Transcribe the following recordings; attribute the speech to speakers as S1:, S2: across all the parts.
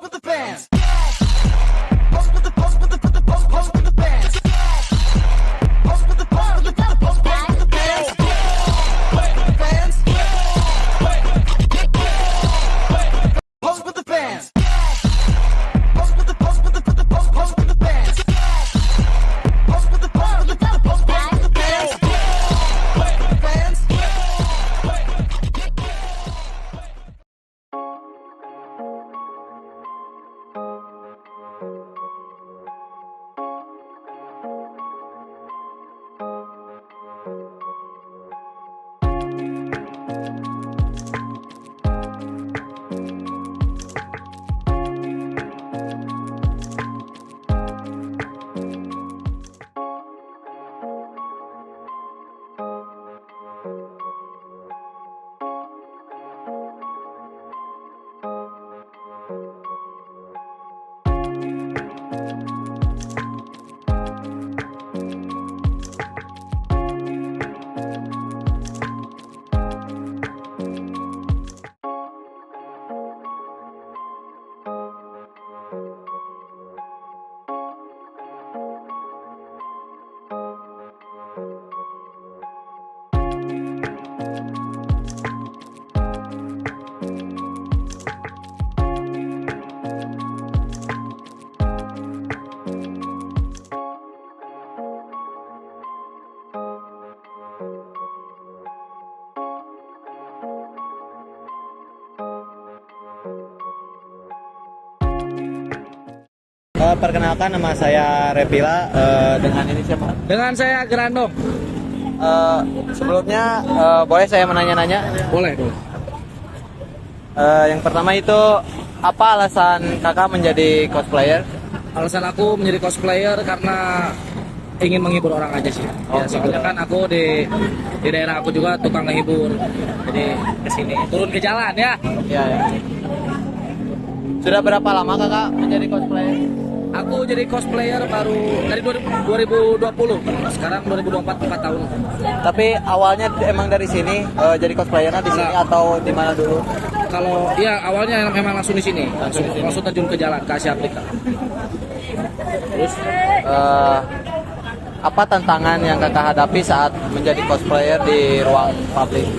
S1: with the bands. Pose with the pose with the pose with the bands. Pose with the pose with the pose with the bands. Bands. Pose with the bands. Pose with the pose with the pose with the bands. Pose with the pose with the pose with the bands. Bands.
S2: Perkenalkan, nama saya Repila. Dengan ini siapa?
S3: Dengan saya Gerando.
S2: Sebelumnya boleh saya menanya-nanya?
S3: Boleh dong.
S2: Yang pertama itu, apa alasan kakak menjadi cosplayer?
S3: Alasan aku menjadi cosplayer karena ingin menghibur orang aja sih. Ya, soalnya kan aku di daerah aku juga tukang ngehibur. Jadi kesini turun ke jalan ya.
S2: Ya. Sudah berapa lama kakak menjadi cosplayer?
S3: Aku jadi cosplayer baru dari 2020. Sekarang 2024, 4 tahun.
S2: Tapi awalnya emang dari sini, jadi cosplayernya di sini atau di mana dulu?
S3: Kalau ya awalnya memang langsung di sini, langsung terjun ke jalan ke Asia Afrika.
S2: Terus apa tantangan yang kakak hadapi saat menjadi cosplayer di ruang publik?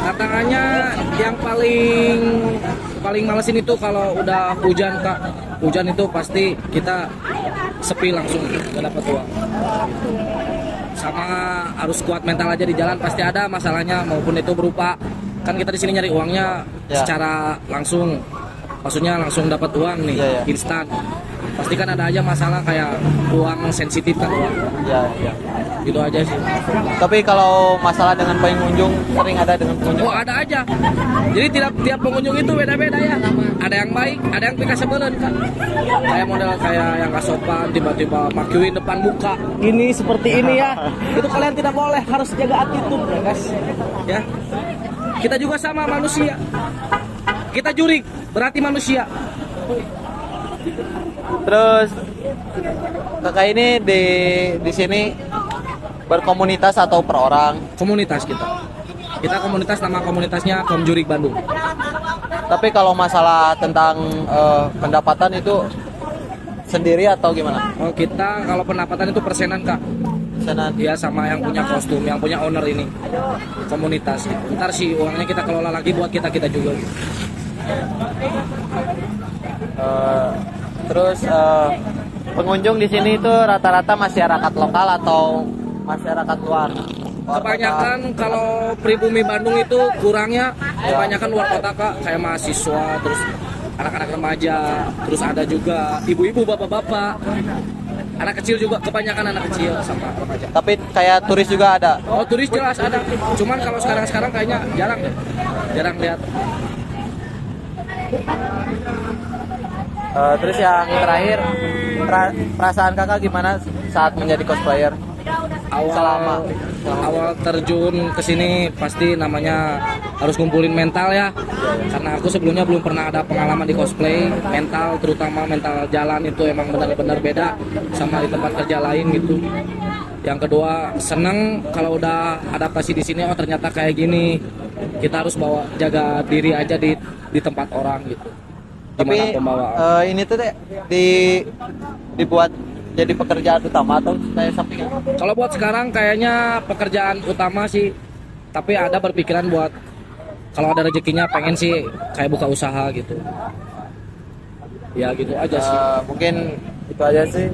S3: Tantangannya yang paling malesin itu kalau udah hujan, Kak. Hujan itu pasti kita sepi langsung, gak dapat uang. Sama harus kuat mental aja di jalan, pasti ada masalahnya, maupun itu berupa kan kita di sini nyari uangnya secara langsung, maksudnya langsung dapat uang nih, instan. Pasti kan ada aja masalah kayak uang sensitif kan uang.
S2: Ya.
S3: Gitu aja sih.
S2: Tapi kalau masalah dengan pengunjung, sering ada dengan pengunjung?
S3: Oh, ada aja. Jadi tiap pengunjung itu beda-beda ya. Ada yang baik, ada yang pika sebelen kan. Kayak model kayak yang gak sopan, tiba-tiba makiuin depan muka. Ini seperti ini ya. Itu kalian tidak boleh, harus jaga attitude ya guys. Ya. Kita juga sama manusia. Kita jurik, berarti manusia.
S2: Terus kakak ini di sini berkomunitas atau per orang?
S3: Komunitas kita komunitas, nama komunitasnya Kaum Jurik Bandung.
S2: Tapi kalau masalah tentang pendapatan itu sendiri atau gimana?
S3: Oh, kita kalau pendapatan itu persenan, Kak.
S2: Persenan?
S3: Iya, sama yang punya kostum, yang punya owner ini komunitas gitu. Ntar sih uangnya kita kelola lagi buat kita juga gitu.
S2: Terus pengunjung di sini itu rata-rata masyarakat lokal atau masyarakat luar?
S3: Kebanyakan kalau pribumi Bandung itu kurangnya kebanyakan luar kota, Kak, kayak mahasiswa, terus anak-anak remaja, terus ada juga ibu-ibu, bapak-bapak, anak kecil juga, kebanyakan anak kecil sama remaja.
S2: Tapi kayak turis juga ada?
S3: Oh, turis jelas ada, cuman kalau sekarang kayaknya jarang lihat.
S2: Terus yang terakhir, perasaan kakak gimana saat menjadi cosplayer?
S3: Awal terjun ke sini pasti namanya harus ngumpulin mental ya. Karena aku sebelumnya belum pernah ada pengalaman di cosplay. Mental, terutama mental jalan itu emang benar-benar beda sama di tempat kerja lain gitu. Yang kedua, seneng kalau udah adaptasi di sini, oh ternyata kayak gini. Kita harus jaga diri aja di tempat orang gitu.
S2: Tapi
S3: gimana pembawaan.
S2: ini tuh deh dibuat jadi pekerjaan utama atau kayak sampingan?
S3: Kalau buat sekarang kayaknya pekerjaan utama sih, tapi ada berpikiran buat kalau ada rezekinya pengen sih kayak buka usaha gitu. Ya gitu aja sih.
S2: Mungkin itu aja sih.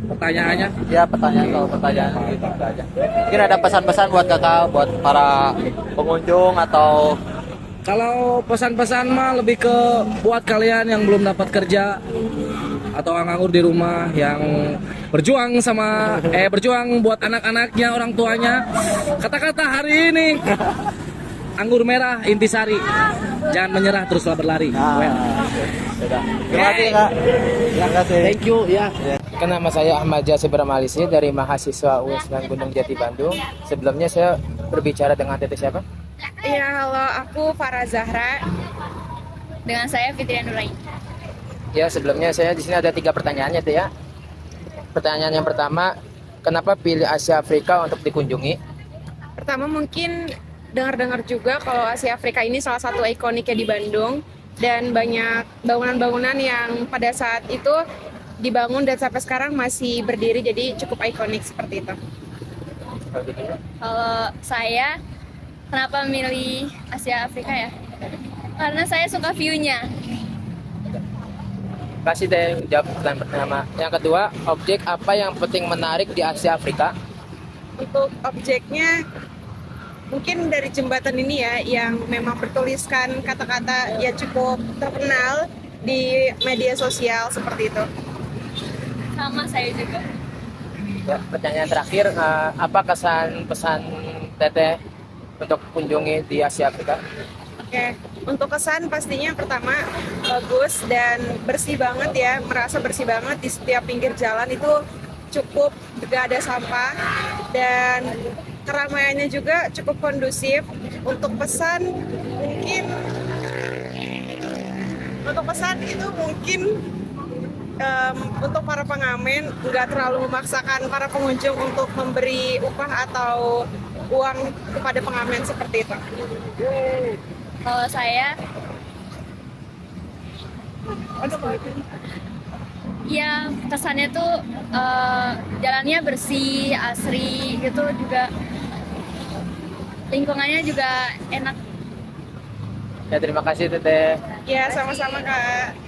S3: Pertanyaannya.
S2: Ya pertanyaan kalau pertanyaan gitu aja. Mungkin ada pesan-pesan buat kakak, buat para pengunjung atau
S3: Kalau pesan-pesan mah lebih ke buat kalian yang belum dapat kerja atau nganggur di rumah yang berjuang berjuang buat anak-anaknya, orang tuanya. Kata-kata hari ini anggur merah intisari. Jangan menyerah, teruslah berlari. Well.
S2: terima kasih kak. Terima kasih.
S3: Thank you ya.
S4: Kan nama saya Ahmad Jasir Malisi dari mahasiswa UIN Gunung Jati Bandung. Sebelumnya saya berbicara dengan Teteh siapa?
S5: Iya, halo, aku Farah Zahra. Dengan saya Fitri Nurain.
S4: Ya, sebelumnya saya di sini ada 3 pertanyaan ya, Teh ya. Pertanyaan yang pertama, kenapa pilih Asia Afrika untuk dikunjungi?
S5: Pertama mungkin dengar-dengar juga kalau Asia Afrika ini salah satu ikoniknya di Bandung dan banyak bangunan-bangunan yang pada saat itu dibangun dan sampai sekarang masih berdiri, jadi cukup ikonik seperti itu.
S6: Kalau saya, kenapa memilih Asia Afrika ya? Karena saya suka view-nya.
S4: Kasih deh jawab pertanyaan pertama. Yang kedua, objek apa yang penting menarik di Asia Afrika?
S5: Untuk objeknya mungkin dari jembatan ini ya yang memang bertuliskan kata-kata ya cukup terkenal di media sosial seperti itu.
S6: Sama saya juga.
S4: Ya, pertanyaan terakhir, apa kesan pesan Teteh untuk kunjungi di Asia Afrika?
S5: Oke, untuk kesan pastinya pertama bagus dan bersih banget ya, merasa bersih banget di setiap pinggir jalan itu cukup gak ada sampah dan keramaiannya juga cukup kondusif. Untuk pesan itu mungkin untuk para pengamen nggak terlalu memaksakan para pengunjung untuk memberi upah atau uang kepada pengamen seperti itu.
S6: Kalau saya, ya kesannya tuh jalannya bersih, asri gitu juga. Lingkungannya juga enak.
S4: Ya, terima kasih Teteh.
S5: Ya, sama-sama Kak.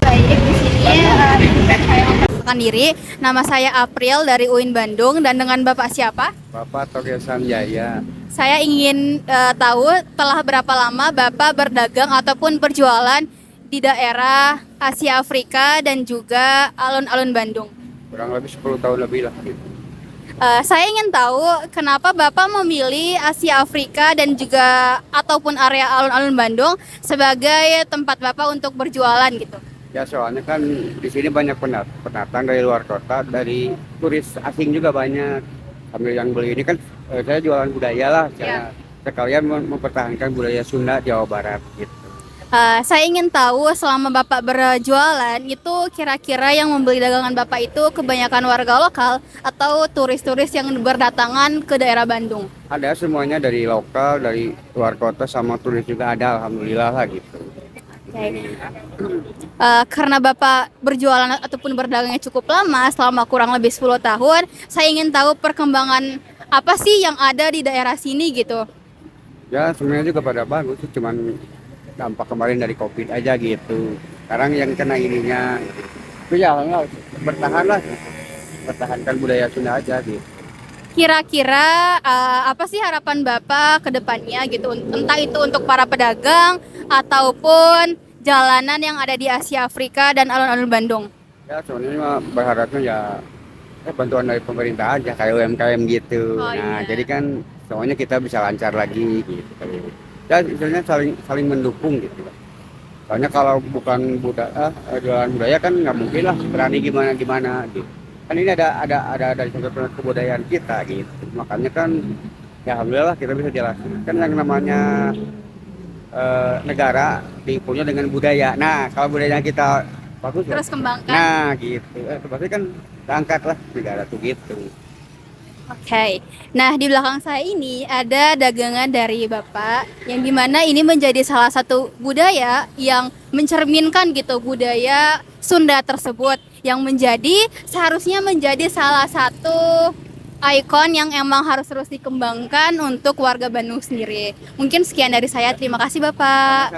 S7: Baik, di sini saya memperkenalkan diri. Nama saya April dari UIN Bandung dan dengan Bapak siapa?
S8: Bapak Togel Sanjaya.
S7: Saya ingin tahu telah berapa lama Bapak berdagang ataupun berjualan di daerah Asia Afrika dan juga alun-alun Bandung.
S8: Kurang lebih 10 tahun lebih lah gitu.
S7: Saya ingin tahu kenapa Bapak memilih Asia Afrika dan juga ataupun area alun-alun Bandung sebagai tempat Bapak untuk berjualan gitu.
S8: Ya soalnya kan di sini banyak pendatang dari luar kota, dari turis asing juga banyak. Sambil yang beli ini kan saya jualan budaya lah, sekalian mempertahankan budaya Sunda Jawa Barat gitu.
S7: Saya ingin tahu selama Bapak berjualan itu kira-kira yang membeli dagangan Bapak itu kebanyakan warga lokal atau turis-turis yang berdatangan ke daerah Bandung?
S8: Ada semuanya dari lokal, dari luar kota sama turis juga ada, alhamdulillah lah gitu.
S7: Karena Bapak berjualan ataupun berdagangnya cukup lama, selama kurang lebih 10 tahun, saya ingin tahu perkembangan apa sih yang ada di daerah sini gitu.
S8: Ya semuanya juga pada bagus, cuman dampak kemarin dari COVID aja gitu. Sekarang yang kena ininya, itu ya pertahankan budaya Sunda aja gitu.
S7: Kira-kira apa sih harapan Bapak ke depannya gitu, entah itu untuk para pedagang ataupun jalanan yang ada di Asia Afrika dan alun-alun Bandung?
S8: Ya sebenarnya berharapnya ya bantuan dari pemerintah aja kayak UMKM gitu. Nah jadi kan semuanya kita bisa lancar lagi gitu. Ya istilahnya saling mendukung gitu. Soalnya kalau bukan jualan budaya kan nggak mungkin lah berani gimana gitu. Kan ini ada dari satu kebudayaan kita gitu. Makanya kan ya alhamdulillah kita bisa jelasin. Kan yang namanya negara diukurnya dengan budaya. Nah kalau budaya kita bagus
S7: Terus kembangkan.
S8: nah gitu. Berarti kan angkat lah negara tuh gitu.
S7: Oke. Nah, di belakang saya ini ada dagangan dari Bapak yang dimana ini menjadi salah satu budaya yang mencerminkan gitu budaya Sunda tersebut yang seharusnya menjadi salah satu ikon yang emang harus terus dikembangkan untuk warga Bandung sendiri. Mungkin sekian dari saya. Terima kasih Bapak.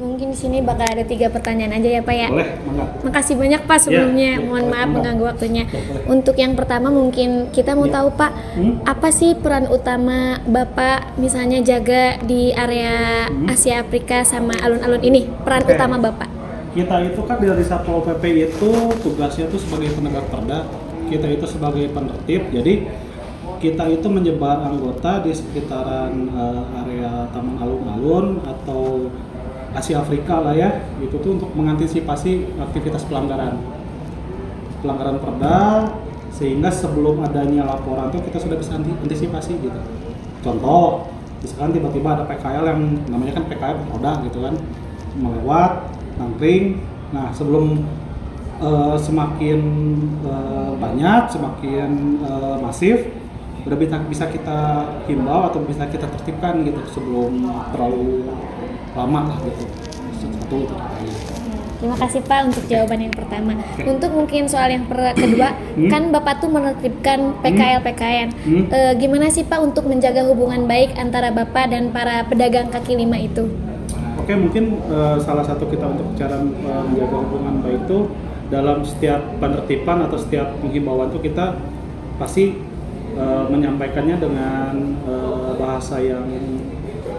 S9: Mungkin di sini bakal ada 3 pertanyaan aja ya Pak ya.
S10: Boleh, mangga.
S9: Makasih banyak Pak sebelumnya. Mohon maaf mengganggu waktunya. Untuk yang pertama mungkin kita mau tahu Pak, apa sih peran utama Bapak misalnya jaga di area Asia Afrika sama alun-alun ini? Peran utama Bapak?
S10: Kita itu kan dari Satpol PP itu tugasnya itu sebagai penegak perda, kita itu sebagai penertib. Jadi kita itu menyebar anggota di sekitaran area Taman Alun-Alun atau Asia Afrika lah ya, itu tuh untuk mengantisipasi aktivitas pelanggaran perda, sehingga sebelum adanya laporan tuh kita sudah bisa antisipasi gitu. Contoh, misalkan tiba-tiba ada PKL yang namanya kan PKL roda gitu kan, melewat, nangkring. Nah sebelum semakin banyak, semakin masif, udah bisa kita himbau atau bisa kita tertibkan gitu sebelum terlalu lama lah gitu. Satu itu.
S9: Terima kasih Pak untuk jawaban yang pertama. Untuk mungkin soal yang kedua, kan Bapak tuh menertibkan PKL-PKN. Gimana sih Pak untuk menjaga hubungan baik antara Bapak dan para pedagang kaki lima itu?
S10: Oke, mungkin salah satu kita untuk cara menjaga hubungan baik itu dalam setiap penertiban atau setiap penghimbauan itu kita pasti menyampaikannya dengan bahasa yang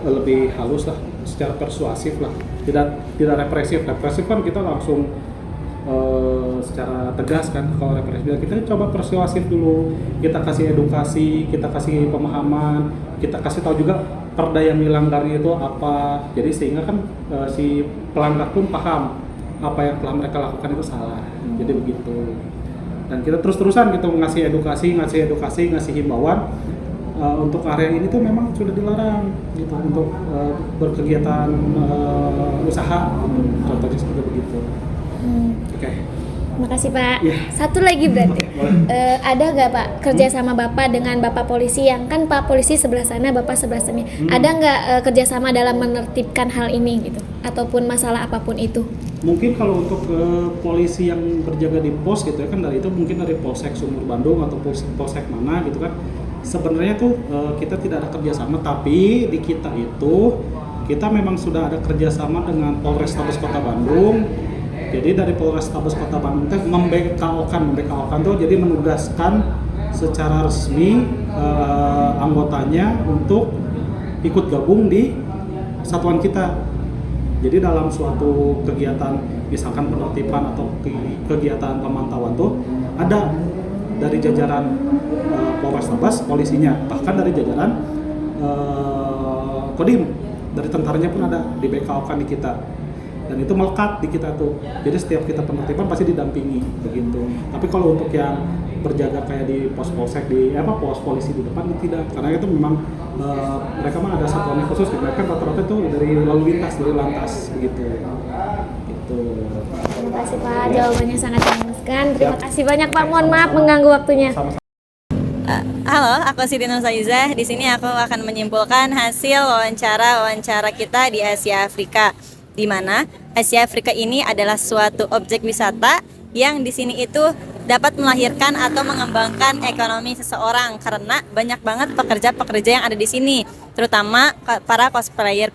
S10: lebih halus lah, secara persuasif lah, tidak represif kan kita langsung secara tegas kan. Kalau represif kita coba persuasif dulu, kita kasih edukasi, kita kasih pemahaman, kita kasih tahu juga perda yang dilanggarnya itu apa, jadi sehingga kan si pelanggar pun paham apa yang telah mereka lakukan itu salah. Jadi begitu, dan kita terus-terusan gitu ngasih edukasi, himbauan. Untuk area ini tuh memang sudah dilarang gitu untuk berkegiatan usaha, contohnya seperti begitu. Oke.
S9: Makasih Pak.
S10: Ya.
S9: Satu lagi berarti, ada nggak Pak kerjasama Bapak dengan Bapak polisi, yang kan Pak polisi sebelah sana, Bapak sebelah sini, ada nggak kerjasama dalam menertibkan hal ini gitu, ataupun masalah apapun itu?
S10: Mungkin kalau untuk polisi yang berjaga di pos gitu ya kan, dari itu mungkin dari Polsek Sumur Bandung atau Polsek mana gitu kan. Sebenarnya tuh kita tidak ada kerjasama, tapi di kita itu kita memang sudah ada kerjasama dengan Polrestabes Kota Bandung. Jadi dari Polrestabes Kota Bandung itu membekaukan tuh, jadi menugaskan secara resmi anggotanya untuk ikut gabung di satuan kita. Jadi dalam suatu kegiatan misalkan penertiban atau kegiatan pemantauan tuh ada dari jajaran Polrestabes, polisinya, bahkan dari jajaran Kodim, dari tentaranya pun ada, di BKO-kan di kita, dan itu melekat di kita tuh. Jadi setiap kita penertiban pasti didampingi begitu. Tapi kalau untuk yang berjaga kayak di pos polsek pos polisi di depan itu tidak, karena itu memang mereka mah ada satuannya khusus, mereka rata-rata tuh dari lalu lintas, dari lantas begitu. Gitu.
S9: Terima kasih Pak, jawabannya sangat memuaskan. Terima kasih banyak Pak. Mohon maaf mengganggu waktunya.
S11: Halo, aku Siti Nursayizah. Di sini aku akan menyimpulkan hasil wawancara kita di Asia Afrika, di mana Asia Afrika ini adalah suatu objek wisata yang di sini itu dapat melahirkan atau mengembangkan ekonomi seseorang, karena banyak banget pekerja-pekerja yang ada di sini, terutama para cosplayer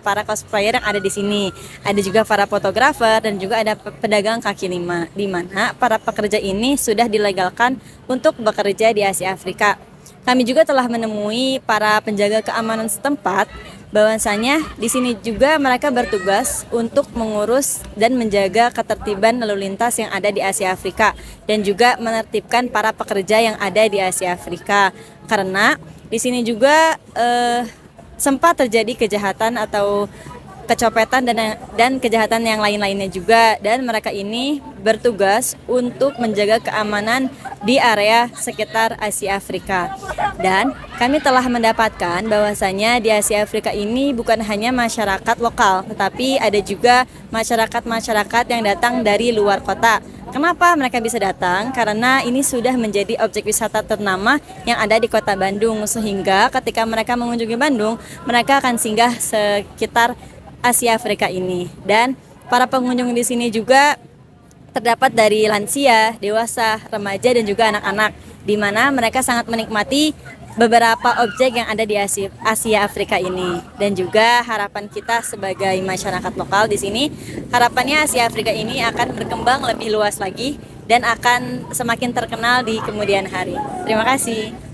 S11: yang ada di sini. Ada juga para fotografer dan juga ada pedagang kaki lima, di mana para pekerja ini sudah dilegalkan untuk bekerja di Asia Afrika. Kami juga telah menemui para penjaga keamanan setempat, bahwasanya di sini juga mereka bertugas untuk mengurus dan menjaga ketertiban lalu lintas yang ada di Asia Afrika, dan juga menertibkan para pekerja yang ada di Asia Afrika. Karena di sini juga sempat terjadi kejahatan atau kecopetan dan kejahatan yang lain-lainnya juga, dan mereka ini bertugas untuk menjaga keamanan di area sekitar Asia Afrika. Dan kami telah mendapatkan bahwasanya di Asia Afrika ini bukan hanya masyarakat lokal, tetapi ada juga masyarakat yang datang dari luar kota. Kenapa mereka bisa datang? Karena ini sudah menjadi objek wisata ternama yang ada di kota Bandung, sehingga ketika mereka mengunjungi Bandung, mereka akan singgah sekitar Asia Afrika ini. Dan para pengunjung di sini juga terdapat dari lansia, dewasa, remaja, dan juga anak-anak, di mana mereka sangat menikmati beberapa objek yang ada di Asia Afrika ini. Dan juga harapan kita sebagai masyarakat lokal di sini, harapannya Asia Afrika ini akan berkembang lebih luas lagi dan akan semakin terkenal di kemudian hari. Terima kasih.